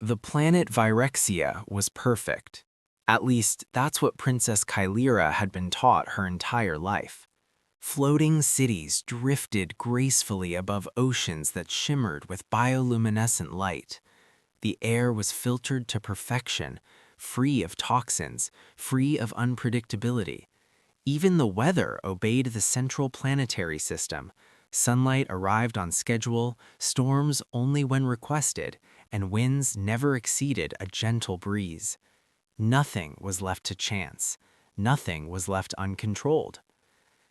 The planet Virexia was perfect. At least, that's what Princess Kaelira had been taught her entire life. Floating cities drifted gracefully above oceans that shimmered with bioluminescent light. The air was filtered to perfection, free of toxins, free of unpredictability. Even the weather obeyed the central planetary system. Sunlight arrived on schedule, storms only when requested, and winds never exceeded a gentle breeze. Nothing was left to chance. Nothing was left uncontrolled.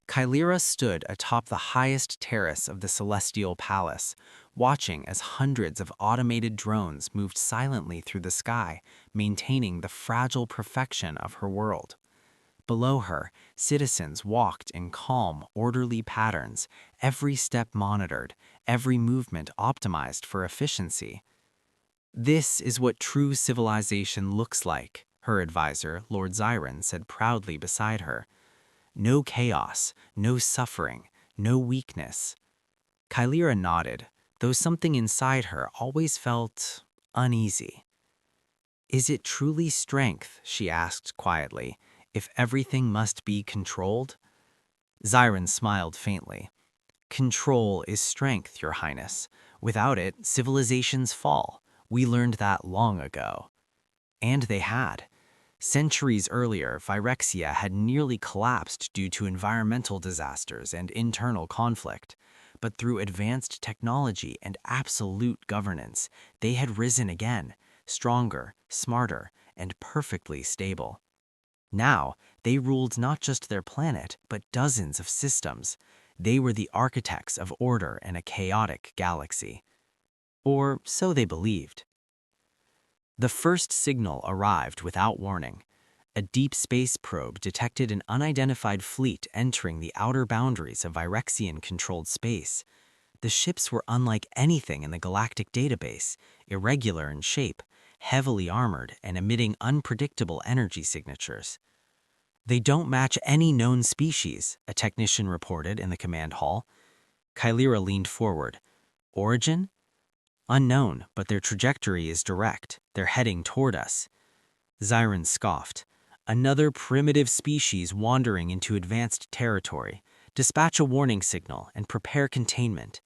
Kaelira stood atop the highest terrace of the Celestial Palace, watching as hundreds of automated drones moved silently through the sky, maintaining the fragile perfection of her world. Below her, citizens walked in calm, orderly patterns, every step monitored, every movement optimized for efficiency. "This is what true civilization looks like," her advisor, Lord Zyron, said proudly beside her. "No chaos, no suffering, no weakness." Kaelira nodded, though something inside her always felt uneasy. "Is it truly strength," she asked quietly, "if everything must be controlled?" Zyron smiled faintly. "Control is strength, Your Highness. Without it, civilizations fall. We learned that long ago." And they had. Centuries earlier, Virexia had nearly collapsed due to environmental disasters and internal conflict. But through advanced technology and absolute governance, they had risen again, stronger, smarter, and perfectly stable. Now, they ruled not just their planet, but dozens of systems. They were the architects of order in a chaotic galaxy. Or so they believed. The first signal arrived without warning. A deep space probe detected an unidentified fleet entering the outer boundaries of Virexian-controlled space. The ships were unlike anything in the galactic database, irregular in shape, heavily armored, and emitting unpredictable energy signatures. "They don't match any known species," a technician reported in the command hall. Kaelira leaned forward. "Origin? Unknown, but their trajectory is direct. They're heading toward us." Zyron scoffed. "Another primitive species wandering into advanced territory. Dispatch a warning signal and prepare containment."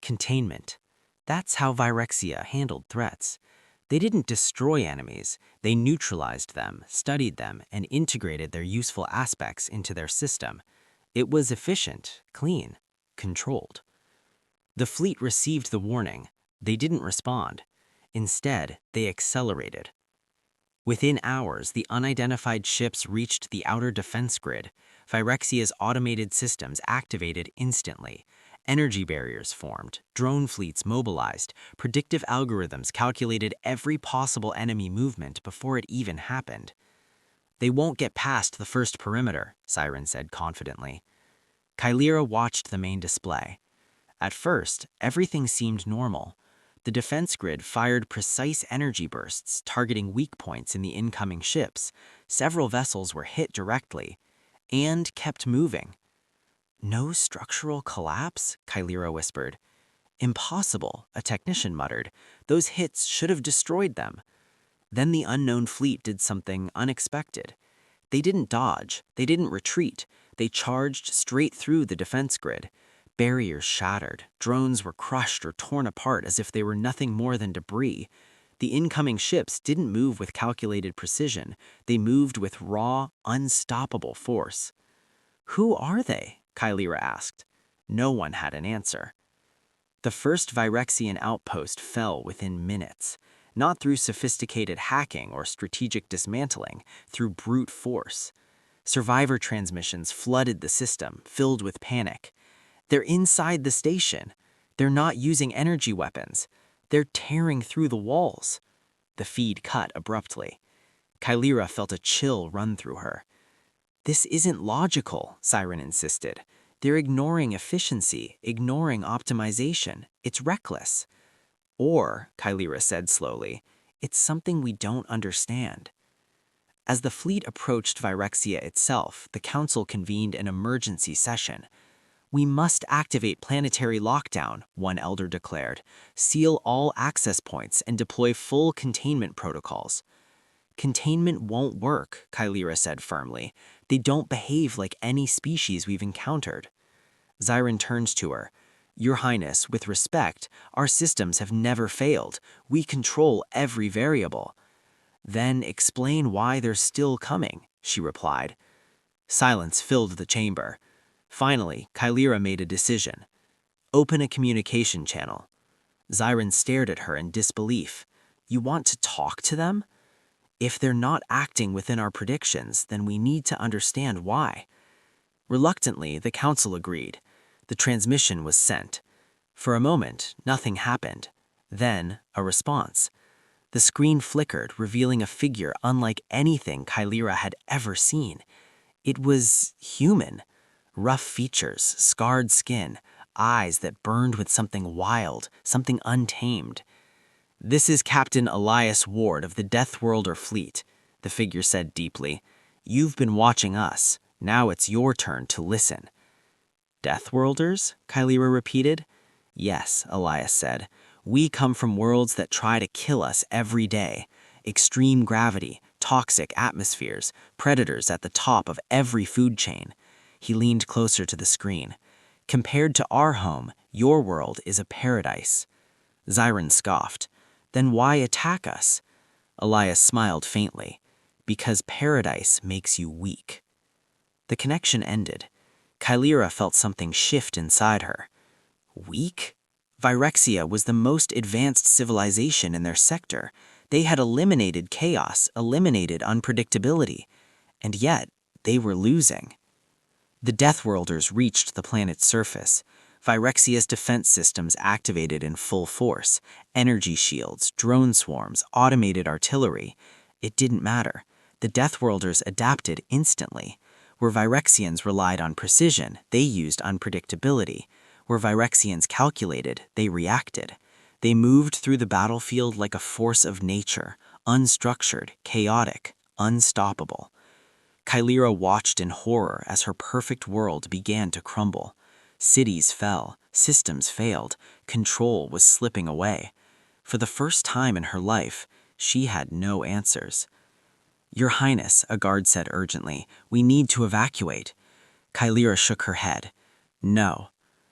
Containment. That's how Virexia handled threats. They didn't destroy enemies. They neutralized them, studied them, and integrated their useful aspects into their system. It was efficient, clean, controlled. The fleet received the warning. They didn't respond. Instead, they accelerated. Within hours, the unidentified ships reached the outer defense grid. Virexia's automated systems activated instantly. Energy barriers formed, drone fleets mobilized, predictive algorithms calculated every possible enemy movement before it even happened. "They won't get past the first perimeter," Zyron said confidently. Kaelira watched the main display. At first, everything seemed normal. The defense grid fired precise energy bursts, targeting weak points in the incoming ships. Several vessels were hit directly, and kept moving. "No structural collapse?" Kaelira whispered. "Impossible," a technician muttered. "Those hits should have destroyed them." Then the unknown fleet did something unexpected. They didn't dodge, they didn't retreat, they charged straight through the defense grid. Barriers shattered, drones were crushed or torn apart as if they were nothing more than debris. The incoming ships didn't move with calculated precision, they moved with raw, unstoppable force. "Who are they?" Kaelira asked. No one had an answer. The first Virexian outpost fell within minutes, not through sophisticated hacking or strategic dismantling, through brute force. Survivor transmissions flooded the system, filled with panic. "They're inside the station. They're not using energy weapons. They're tearing through the walls." The feed cut abruptly. Kaelira felt a chill run through her. "This isn't logical," Zyron insisted. "They're ignoring efficiency, ignoring optimization. It's reckless." "Or," Kaelira said slowly, "it's something we don't understand." As the fleet approached Virexia itself, the council convened an emergency session. We must activate planetary lockdown, one elder declared, seal all access points, and deploy full containment protocols. Containment won't work, Kaelira said firmly. They don't behave like any species we've encountered. Zyron turns to her. Your Highness, with respect, our systems have never failed. We control every variable. Then explain why they're still coming, she replied. Silence filled the chamber. Finally, Kaelira made a decision. Open a communication channel. Zyron stared at her in disbelief. You want to talk to them? If they're not acting within our predictions, then we need to understand why. Reluctantly, the council agreed. The transmission was sent. For a moment, nothing happened. Then, a response. The screen flickered, revealing a figure unlike anything Kaelira had ever seen. It was human. Rough features, scarred skin, eyes that burned with something wild, something untamed. This is Captain Elias Ward of the Deathworlder fleet, the figure said deeply. You've been watching us. Now it's your turn to listen. Deathworlders? Kaelira repeated. Yes, Elias said. We come from worlds that try to kill us every day. Extreme gravity, toxic atmospheres, predators at the top of every food chain. He leaned closer to the screen. Compared to our home, your world is a paradise. Zyron scoffed. Then why attack us? Elias smiled faintly. Because paradise makes you weak. The connection ended. Kaelira felt something shift inside her. Weak? Virexia was the most advanced civilization in their sector. They had eliminated chaos, eliminated unpredictability. And yet, they were losing. The Deathworlders reached the planet's surface. Virexia's defense systems activated in full force. Energy shields, drone swarms, automated artillery. It didn't matter. The Deathworlders adapted instantly. Where Virexians relied on precision, they used unpredictability. Where Virexians calculated, they reacted. They moved through the battlefield like a force of nature, unstructured, chaotic, unstoppable. Kaelira watched in horror as her perfect world began to crumble. Cities fell, systems failed, control was slipping away. For the first time in her life, she had no answers. Your Highness, a guard said urgently, we need to evacuate. Kaelira shook her head. No.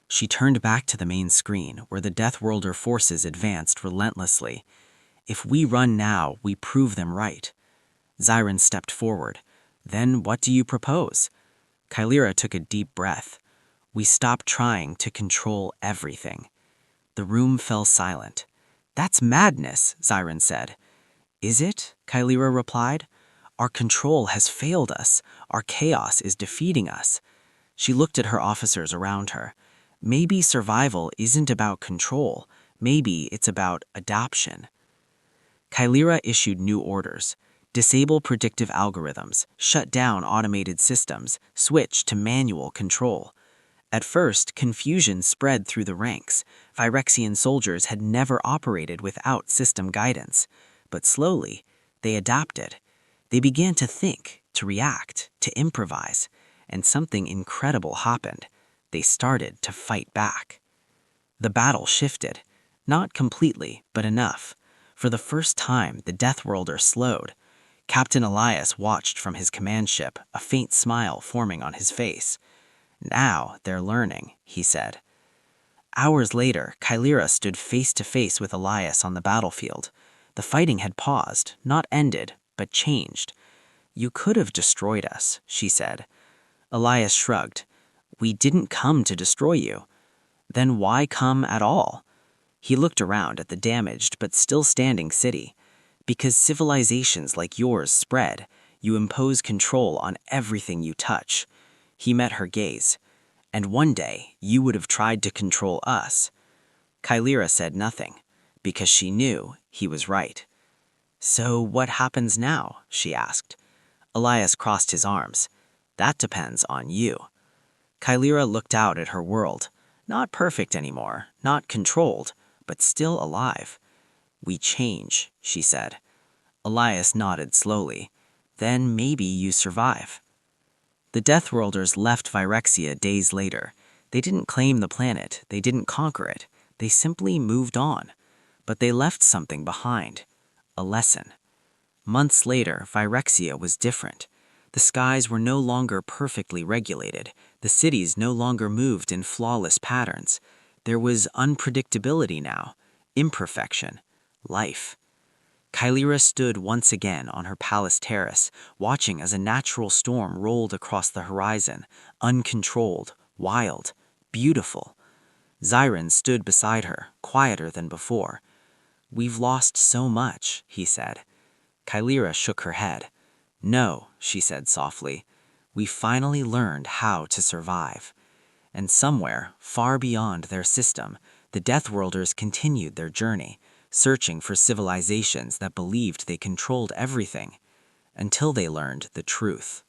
She turned back to the main screen, where the Deathworlder forces advanced relentlessly. If we run now, we prove them right. Zyron stepped forward. Then what do you propose? Kaelira took a deep breath. We stop trying to control everything. The room fell silent. That's madness, Zyron said. Is it? Kaelira replied. Our control has failed us. Our chaos is defeating us. She looked at her officers around her. Maybe survival isn't about control. Maybe it's about adoption. Kaelira issued new orders. Disable predictive algorithms, shut down automated systems, switch to manual control. At first, confusion spread through the ranks. Virexian soldiers had never operated without system guidance. But slowly, they adapted. They began to think, to react, to improvise. And something incredible happened. They started to fight back. The battle shifted. Not completely, but enough. For the first time, the Deathworlder slowed. Captain Elias watched from his command ship, a faint smile forming on his face. Now they're learning, he said. Hours later, Kaelira stood face to face with Elias on the battlefield. The fighting had paused, not ended, but changed. You could have destroyed us, she said. Elias shrugged. We didn't come to destroy you. Then why come at all? He looked around at the damaged but still standing city. Because civilizations like yours spread, you impose control on everything you touch. He met her gaze. And one day, you would have tried to control us. Kaelira said nothing, because she knew he was right. So what happens now? She asked. Elias crossed his arms. That depends on you. Kaelira looked out at her world. Not perfect anymore, not controlled, but still alive. We change, she said. Elias nodded slowly. Then maybe you survive. The Deathworlders left Virexia days later. They didn't claim the planet, they didn't conquer it, they simply moved on. But they left something behind, a lesson. Months later, Virexia was different. The skies were no longer perfectly regulated, the cities no longer moved in flawless patterns. There was unpredictability now, imperfection, life. Kaelira stood once again on her palace terrace, watching as a natural storm rolled across the horizon, uncontrolled, wild, beautiful. Zyron stood beside her, quieter than before. "We've lost so much," he said. Kaelira shook her head. "No," she said softly. "We finally learned how to survive." And somewhere, far beyond their system, the Deathworlders continued their journey, searching for civilizations that believed they controlled everything, until they learned the truth.